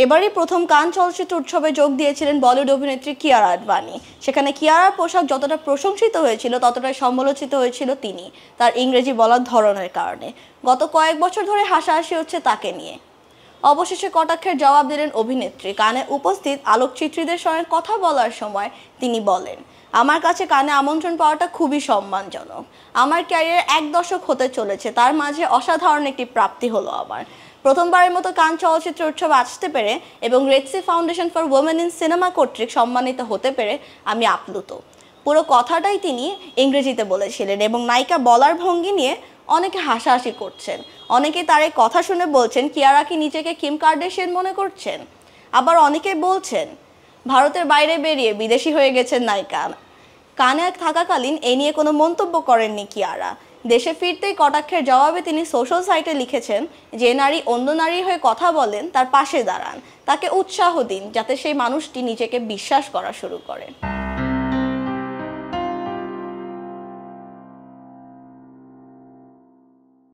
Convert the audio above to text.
এবারই প্রথম কান চলচ্চিত্র উৎসবে যোগ দিয়েছিলেন বলিউড অভিনেত্রী কিয়ারা আডবাণী। সেখানে কিয়ারার পোশাক যতটা প্রশংসিত হয়েছিল ততটাই সমালোচিত হয়েছিল তিনি তার ইংরেজি বলার ধরনের কারণে। গত কয়েক বছর ধরে হাসাহাসি হচ্ছে তাকে নিয়ে। অবশেষে কটাক্ষের জবাব দিলেন অভিনেত্রী। কানে উপস্থিত আলোকচিত্রীদের সঙ্গে কথা বলার সময় তিনি বলেন, আমার কাছে কানে আমন্ত্রণ পাওয়াটা খুবই সম্মানজনক। আমার ক্যারিয়ার 1 দশক হতে চলেছে, তার মাঝে অসাধারণ একটি প্রাপ্তি হলো আমার। প্রথমবারের মতো কান চলচ্চিত্র উৎসবে আসতে পেরে এবং Red Sea Foundation for Women in Cinema কর্তৃক সম্মানিত হতে পেরে আমি আপ্লুত। পুরো কথাটাই তিনি ইংরেজিতে বলেছিলেন এবং নায়িকা বলার ভঙ্গি নিয়ে অনেকে হাসাহাসি করছেন। অনেকে তার এই কথা শুনে বলছেন, কিয়ারা কি নিজেকে কিম কার্দাশিয়ান মনে করছেন? আবার অনেকে বলছেন ভারতের বাইরে বেরিয়ে বিদেশি হয়ে গেছেন নায়িকা। কানে থাকাকালীন এ নিয়ে কোনো মন্তব্য করেননি কিয়ারা। দেশে ফিরতেই কটাক্ষের জবাবে তিনি সোশ্যাল সাইটে লিখেছেন, যে নারী অন্য নারীর হয়ে কথা বলেন তার পাশে দাঁড়ান, তাকে উৎসাহ দিন যাতে সেই মানুষটি নিজেকে বিশ্বাস করা শুরু করেন।